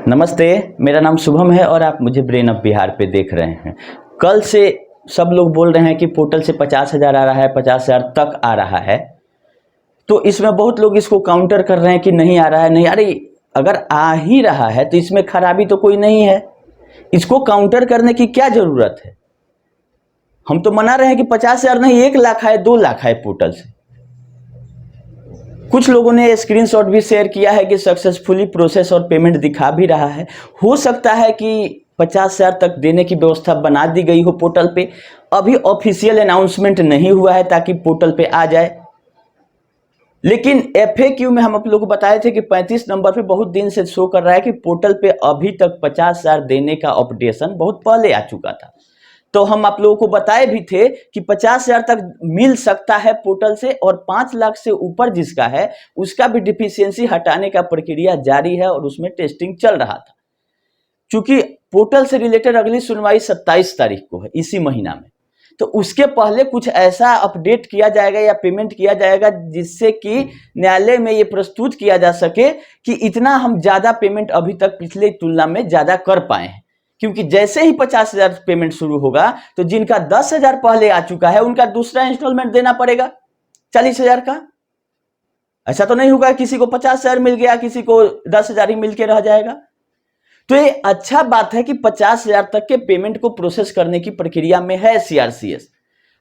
नमस्ते, मेरा नाम शुभम है और आप मुझे ब्रेन ऑफ बिहार पे देख रहे हैं। कल से सब लोग बोल रहे हैं कि पोर्टल से 50,000 आ रहा है, 50,000 तक आ रहा है। तो इसमें बहुत लोग इसको काउंटर कर रहे हैं कि नहीं आ रहा है, नहीं। अरे अगर आ ही रहा है तो इसमें खराबी तो कोई नहीं है, इसको काउंटर करने की क्या जरूरत है। हम तो मना रहे हैं कि 50,000 नहीं, 1 लाख आए, 2 लाख आए पोर्टल से। कुछ लोगों ने स्क्रीनशॉट भी शेयर किया है कि सक्सेसफुली प्रोसेस और पेमेंट दिखा भी रहा है। हो सकता है कि 50,000 तक देने की व्यवस्था बना दी गई हो पोर्टल पे। अभी ऑफिशियल अनाउंसमेंट नहीं हुआ है ताकि पोर्टल पे आ जाए। लेकिन FAQ में हम आप लोगों को बताए थे कि 35 नंबर पे बहुत दिन से शो कर रहा है कि पोर्टल पे अभी तक 50,000 देने का अपडेशन बहुत पहले आ चुका था। तो हम आप लोगों को बताए भी थे कि 50,000 तक मिल सकता है पोर्टल से, और 5 लाख से ऊपर जिसका है उसका भी डिफिशियंसी हटाने का प्रक्रिया जारी है और उसमें टेस्टिंग चल रहा था। चूंकि पोर्टल से रिलेटेड अगली सुनवाई 27 तारीख को है, इसी महीना में, तो उसके पहले कुछ ऐसा अपडेट किया जाएगा या पेमेंट किया जाएगा जिससे कि न्यायालय में ये प्रस्तुत किया जा सके कि इतना हम ज्यादा पेमेंट अभी तक पिछले तुलना में ज्यादा कर पाए हैं। क्योंकि जैसे ही 50,000 पेमेंट शुरू होगा तो जिनका 10,000 पहले आ चुका है उनका दूसरा इंस्टॉलमेंट देना पड़ेगा 40,000 का। ऐसा तो नहीं होगा किसी को 50,000 मिल गया, किसी को 10,000 ही मिल के रह जाएगा। तो ये अच्छा बात है कि 50,000 तक के पेमेंट को प्रोसेस करने की प्रक्रिया में है CRCS,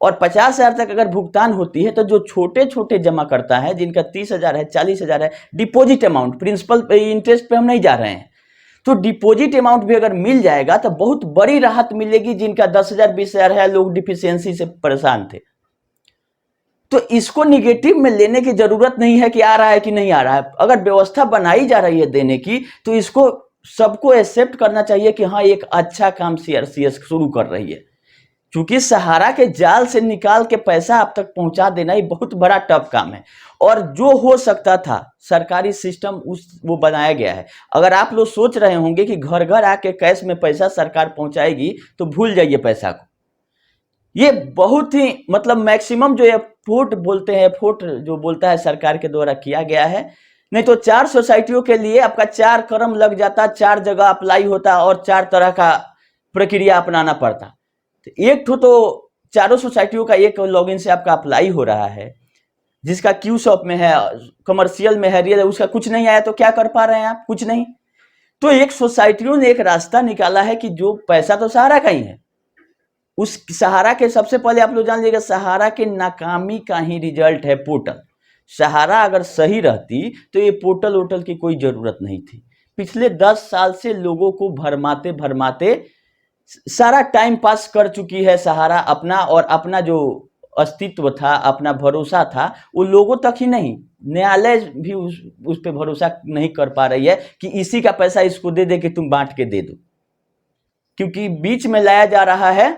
और 50,000 तक अगर भुगतान होती है तो जो छोटे छोटे जमा करता है, जिनका 30,000 है, 40,000 है, डिपॉजिट अमाउंट, प्रिंसिपल इंटरेस्ट पे हम नहीं जा रहे हैं, तो डिपॉजिट अमाउंट भी अगर मिल जाएगा तो बहुत बड़ी राहत मिलेगी। जिनका 10,000 20,000 है, लोग डिफिशियंसी से परेशान थे, तो इसको निगेटिव में लेने की जरूरत नहीं है कि आ रहा है कि नहीं आ रहा है। अगर व्यवस्था बनाई जा रही है देने की तो इसको सबको एक्सेप्ट करना चाहिए कि हाँ, एक अच्छा काम CRCS शुरू कर रही है। क्योंकि सहारा के जाल से निकाल के पैसा आप तक पहुंचा देना ही बहुत बड़ा टफ काम है, और जो हो सकता था सरकारी सिस्टम वो बनाया गया है। अगर आप लोग सोच रहे होंगे कि घर घर आके कैश में पैसा सरकार पहुंचाएगी तो भूल जाइए पैसा को। ये बहुत ही मैक्सिमम जो एफोर्ट बोलते हैं, एफोर्ट जो बोलता है सरकार के द्वारा किया गया है। नहीं तो 4 सोसाइटियों के लिए आपका 4 कदम लग जाता, 4 जगह अप्लाई होता और 4 तरह का प्रक्रिया अपनाना पड़ता। तो एक तो चारों सोसाइटियों का एक लॉगिन से आपका अप्लाई हो रहा है, जिसका क्यू शॉप में है, कमर्शियल में है, रियल, उसका कुछ नहीं आया तो क्या कर पा रहे हैं आप? कुछ नहीं। तो एक सोसाइटियों ने एक रास्ता निकाला है कि जो पैसा तो सहारा का ही है, उस सहारा के सबसे पहले आप लोग जान लीजिएगा, सहारा के नाकामी का ही रिजल्ट है पोर्टल। सहारा अगर सही रहती तो ये पोर्टल वोटल की कोई जरूरत नहीं थी। पिछले 10 साल से लोगों को भरमाते भरमाते सारा टाइम पास कर चुकी है सहारा अपना, और अपना जो अस्तित्व था, अपना भरोसा था, वो लोगों तक ही नहीं, न्यायालय भी उस पर भरोसा नहीं कर पा रही है कि इसी का पैसा इसको दे दे कि तुम बांट के दे दो, क्योंकि बीच में लाया जा रहा है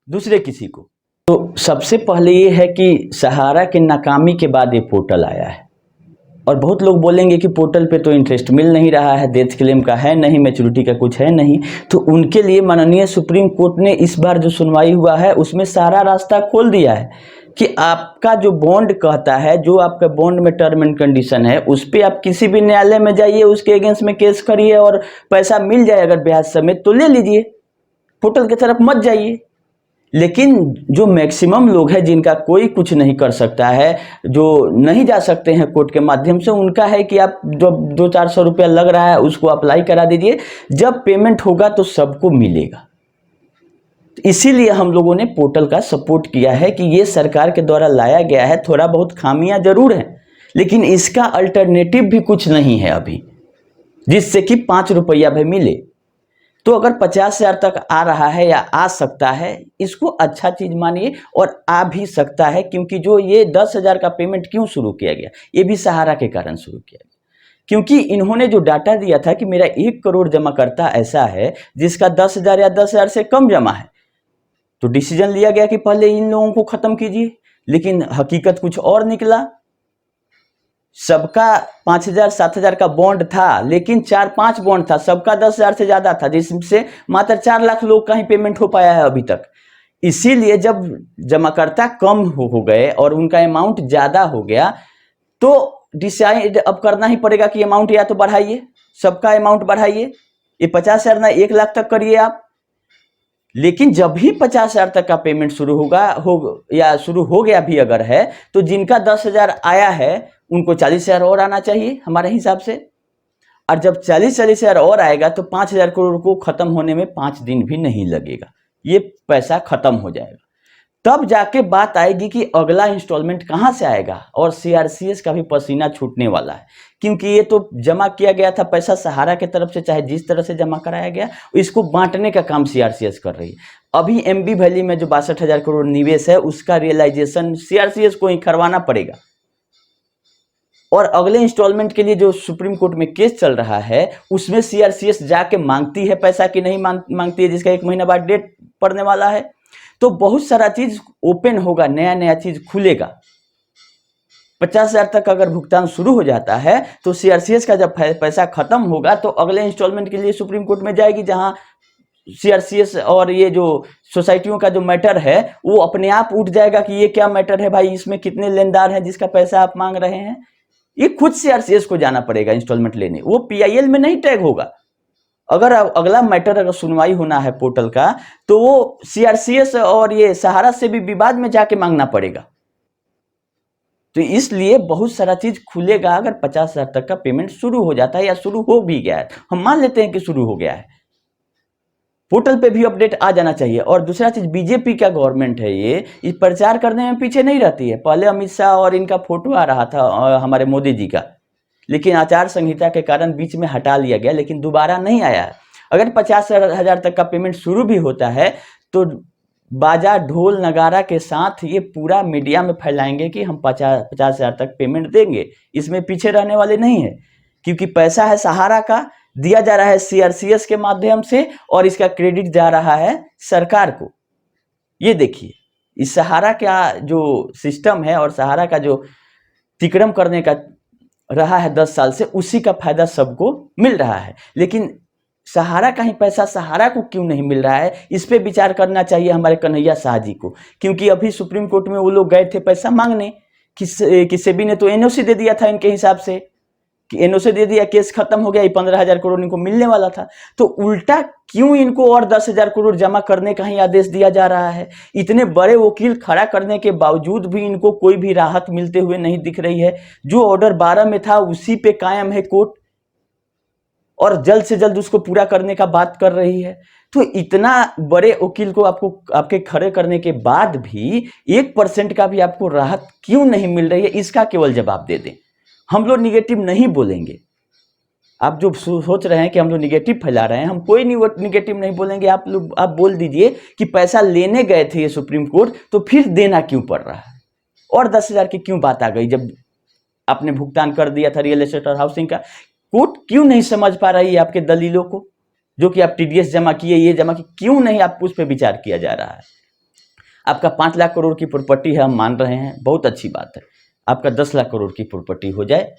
दूसरे किसी को। तो सबसे पहले ये है कि सहारा के नाकामी के बाद ये पोर्टल आया है, और बहुत लोग बोलेंगे कि पोर्टल पे तो इंटरेस्ट मिल नहीं रहा है, डेथ क्लेम का है नहीं, मैच्योरिटी का कुछ है नहीं। तो उनके लिए माननीय सुप्रीम कोर्ट ने इस बार जो सुनवाई हुआ है उसमें सारा रास्ता खोल दिया है कि आपका जो बॉन्ड कहता है, जो आपका बॉन्ड में टर्म एंड कंडीशन है, उस पर आप किसी भी न्यायालय में जाइए, उसके अगेंस्ट में केस करिए और पैसा मिल जाए अगर ब्याज समेत तो ले लीजिए, पोर्टल की तरफ मत जाइए। लेकिन जो मैक्सिमम लोग हैं जिनका कोई कुछ नहीं कर सकता है, जो नहीं जा सकते हैं कोर्ट के माध्यम से, उनका है कि आप जो 200-400 रुपया लग रहा है उसको अप्लाई करा दीजिए, जब पेमेंट होगा तो सबको मिलेगा। इसीलिए हम लोगों ने पोर्टल का सपोर्ट किया है कि ये सरकार के द्वारा लाया गया है। थोड़ा बहुत खामियां जरूर हैं, लेकिन इसका अल्टरनेटिव भी कुछ नहीं है अभी, जिससे कि 5 रुपया भी मिले। तो अगर 50,000 तक आ रहा है या आ सकता है, इसको अच्छा चीज मानिए, और आ भी सकता है, क्योंकि जो ये 10,000 का पेमेंट क्यों शुरू किया गया, ये भी सहारा के कारण शुरू किया गया। क्योंकि इन्होंने जो डाटा दिया था कि मेरा 1 करोड़ जमाकर्ता ऐसा है जिसका 10,000 या 10,000 से कम जमा है, तो डिसीजन लिया गया कि पहले इन लोगों को खत्म कीजिए। लेकिन हकीकत कुछ और निकला। सबका 5,000 7,000 का बॉन्ड था, लेकिन 4-5 बॉन्ड था, सबका 10,000 से ज्यादा था, जिससे मात्र 4 लाख लोग का ही पेमेंट हो पाया है अभी तक। इसीलिए जब जमाकर्ता कम हो गए और उनका अमाउंट ज्यादा हो गया, तो डिसाइड अब करना ही पड़ेगा कि अमाउंट या तो बढ़ाइए सबका अमाउंट बढ़ाइए, ये 50,000 ना 1 लाख तक करिए आप। लेकिन जब भी 50,000 तक का पेमेंट शुरू या शुरू हो गया भी अगर है, तो जिनका 10,000 आया है उनको 40,000 और आना चाहिए हमारे हिसाब से। और जब 40,000 और आएगा तो 5,000 करोड़ को खत्म होने में 5 दिन भी नहीं लगेगा, ये पैसा खत्म हो जाएगा। तब जाके बात आएगी कि अगला इंस्टॉलमेंट कहां से आएगा, और सीआरसीएस का भी पसीना छूटने वाला है, क्योंकि ये तो जमा किया गया था पैसा सहारा की तरफ से, चाहे जिस तरह से जमा कराया गया, इसको बांटने का काम सीआरसीएस कर रही है। अभी एमबी वैली में जो 62,000 करोड़ निवेश है उसका रियलाइजेशन सीआरसीएस को ही करवाना पड़ेगा। और अगले इंस्टॉलमेंट के लिए जो सुप्रीम कोर्ट में केस चल रहा है उसमें सीआरसीएस जाके मांगती है पैसा कि नहीं मांगती है, जिसका 1 महीना बाद डेट पड़ने वाला है। तो बहुत सारा चीज ओपन होगा, नया नया चीज खुलेगा। 50,000 तक अगर भुगतान शुरू हो जाता है तो सीआरसीएस का जब पैसा खत्म होगा तो अगले इंस्टॉलमेंट के लिए सुप्रीम कोर्ट में जाएगी, जहां सीआरसीएस और ये जो सोसाइटियों का जो मैटर है वो अपने आप उठ जाएगा कि ये क्या मैटर है भाई, इसमें कितने लेनदार हैं जिसका पैसा आप मांग रहे हैं। ये खुद सीआरसीएस को जाना पड़ेगा इंस्टॉलमेंट लेने, वो पीआईएल में नहीं टैग होगा। अगर अगला मैटर अगर सुनवाई होना है पोर्टल का तो वो सीआरसीएस और ये सहारा से भी विवाद में जाके मांगना पड़ेगा। तो इसलिए बहुत सारा चीज खुलेगा अगर 50,000 तक का पेमेंट शुरू हो जाता है या शुरू हो भी गया है, हम मान लेते हैं कि शुरू हो गया है, पोर्टल पे भी अपडेट आ जाना चाहिए। और दूसरा चीज, बीजेपी का गवर्नमेंट है ये प्रचार करने में पीछे नहीं रहती है। पहले अमित शाह और इनका फोटो आ रहा था हमारे मोदी जी का, लेकिन आचार संहिता के कारण बीच में हटा लिया गया, लेकिन दोबारा नहीं आया है। अगर 50,000 तक का पेमेंट शुरू भी होता है तो बाजा ढोल नगारा के साथ ये पूरा मीडिया में फैलाएंगे कि हम 50,000 तक पेमेंट देंगे, इसमें पीछे रहने वाले नहीं है, क्योंकि पैसा है सहारा का, दिया जा रहा है सीआरसीएस के माध्यम से और इसका क्रेडिट जा रहा है सरकार को। ये देखिए, इस सहारा का जो सिस्टम है और सहारा का जो तिक्रम करने का रहा है 10 साल से, उसी का फायदा सबको मिल रहा है। लेकिन सहारा का ही पैसा सहारा को क्यों नहीं मिल रहा है, इस पे विचार करना चाहिए हमारे कन्हैया शाह जी को। क्योंकि अभी सुप्रीम कोर्ट में वो लोग गए थे पैसा मांगने, कि सेबी ने तो एनओसी दे दिया था इनके हिसाब से, कि एनओसी दे दिया, केस खत्म हो गया, 15,000 करोड़ इनको मिलने वाला था। तो उल्टा क्यों इनको और 10,000 करोड़ जमा करने का ही आदेश दिया जा रहा है? इतने बड़े वकील खड़ा करने के बावजूद भी इनको कोई भी राहत मिलते हुए नहीं दिख रही है। जो ऑर्डर 12 में था उसी पे कायम है कोर्ट, और जल्द से जल्द उसको पूरा करने का बात कर रही है। तो इतना बड़े वकील को आपके खड़े करने के बाद भी 1% का भी आपको राहत क्यों नहीं मिल रही है, इसका केवल जवाब दे दें। हम लोग निगेटिव नहीं बोलेंगे। आप जो सोच रहे हैं कि हम लोग निगेटिव फैला रहे हैं, हम कोई निगेटिव नहीं बोलेंगे। आप बोल दीजिए कि पैसा लेने गए थे ये सुप्रीम कोर्ट, तो फिर देना क्यों पड़ रहा है, और 10,000 की क्यों बात आ गई जब आपने भुगतान कर दिया था रियल एस्टेट और हाउसिंग का? कोर्ट क्यों नहीं समझ पा रही है आपके दलीलों को, जो कि आप टीडीएस जमा किए, ये जमा किए, क्यों नहीं आप उस पर विचार किया जा रहा है? आपका 5 लाख करोड़ की प्रॉपर्टी है, हम मान रहे हैं, बहुत अच्छी बात है, आपका 10 लाख करोड़ की प्रॉपर्टी हो जाए।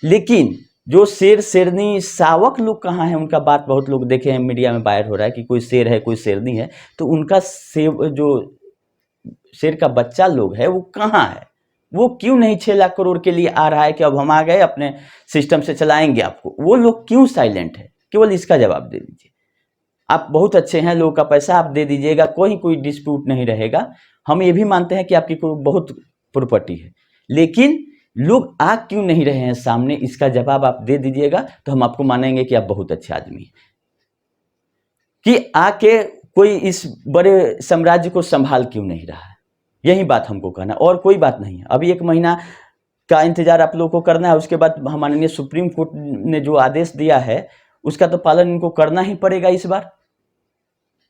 लेकिन जो शेर शेरनी शावक लोग कहाँ हैं, उनका बात बहुत लोग देखे हैं, मीडिया में वायरल हो रहा है कि कोई शेर है कोई शेरनी है, तो उनका जो शेर का बच्चा लोग है वो कहाँ है? वो क्यों नहीं 6 लाख करोड़ के लिए आ रहा है कि अब हम आ गए, अपने सिस्टम से चलाएंगे आपको? वो लोग क्यों साइलेंट है? केवल इसका जवाब दे दीजिए। आप बहुत अच्छे हैं, लोगों का पैसा आप दे दीजिएगा, कोई डिस्प्यूट नहीं रहेगा। हम ये भी मानते हैं कि आपकी बहुत प्रॉपर्टी है, लेकिन लोग आ क्यों नहीं रहे हैं सामने, इसका जवाब आप दे दीजिएगा तो हम आपको मानेंगे कि आप बहुत अच्छे आदमी हैं, कि आके कोई इस बड़े साम्राज्य को संभाल क्यों नहीं रहा है। यही बात हमको कहना, और कोई बात नहीं है। अभी 1 महीना का इंतजार आप लोगों को करना है, उसके बाद माननीय सुप्रीम कोर्ट ने जो आदेश दिया है उसका तो पालन इनको करना ही पड़ेगा इस बार,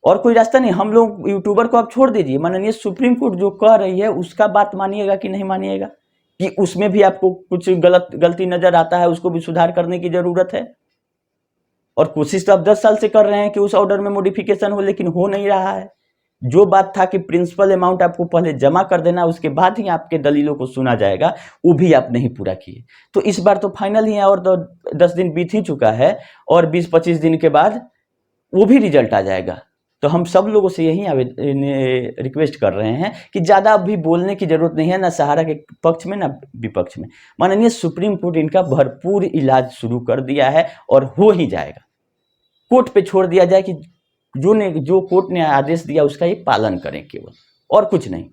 और कोई रास्ता नहीं। हम लोग यूट्यूबर को आप छोड़ दीजिए, माननीय सुप्रीम कोर्ट जो कह रही है उसका बात मानिएगा कि नहीं मानिएगा, कि उसमें भी आपको कुछ गलती नजर आता है, उसको भी सुधार करने की जरूरत है। और कोशिश तो आप 10 साल से कर रहे हैं कि उस ऑर्डर में मॉडिफिकेशन हो, लेकिन हो नहीं रहा है। जो बात था कि प्रिंसिपल अमाउंट आपको पहले जमा कर देना, उसके बाद ही आपके दलीलों को सुना जाएगा, वो भी आप नहीं पूरा किए। तो इस बार तो फाइनल ही है, और तो 10 दिन बीत ही चुका है, और 20-25 दिन के बाद वो भी रिजल्ट आ जाएगा। तो हम सब लोगों से यही रिक्वेस्ट कर रहे हैं कि ज़्यादा अभी बोलने की ज़रूरत नहीं है, ना सहारा के पक्ष में ना विपक्ष में। माननीय सुप्रीम कोर्ट इनका भरपूर इलाज शुरू कर दिया है और हो ही जाएगा। कोर्ट पे छोड़ दिया जाए कि जो कोर्ट ने आदेश दिया उसका ही पालन करें केवल, और कुछ नहीं।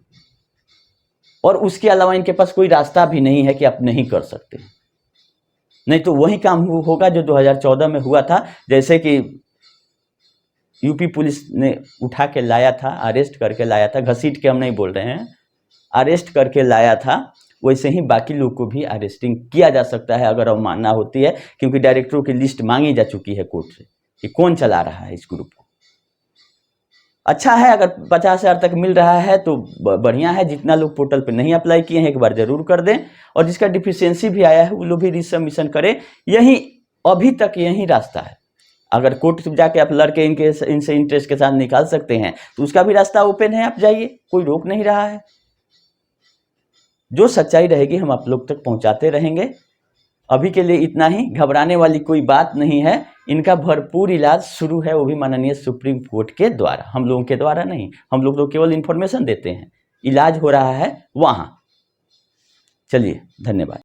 और उसके अलावा इनके पास कोई रास्ता भी नहीं है कि आप नहीं कर सकते, नहीं तो वही काम होगा जो 2014 में हुआ था। जैसे कि यूपी पुलिस ने उठा के लाया था, अरेस्ट करके लाया था, घसीट के हम नहीं बोल रहे हैं, अरेस्ट करके लाया था, वैसे ही बाकी लोग को भी अरेस्टिंग किया जा सकता है अगर अवमानना होती है, क्योंकि डायरेक्टरों की लिस्ट मांगी जा चुकी है कोर्ट से कि कौन चला रहा है इस ग्रुप को। अच्छा है अगर 50,000 तक मिल रहा है तो बढ़िया है। जितना लोग पोर्टल पे नहीं अप्लाई किए हैं एक बार जरूर कर दें, और जिसका डिफिशियंसी भी आया है वो लोग भी रिसबमिशन करें। यही अभी तक यही रास्ता है। अगर कोर्ट जाके आप लड़के इनसे इंटरेस्ट के साथ निकाल सकते हैं तो उसका भी रास्ता ओपन है, आप जाइए, कोई रोक नहीं रहा है। जो सच्चाई रहेगी हम आप लोग तक पहुंचाते रहेंगे। अभी के लिए इतना ही, घबराने वाली कोई बात नहीं है। इनका भरपूर इलाज शुरू है, वो भी माननीय सुप्रीम कोर्ट के द्वारा, हम लोगों के द्वारा नहीं। हम लोग तो केवल इन्फॉर्मेशन देते हैं, इलाज हो रहा है वहाँ। चलिए, धन्यवाद।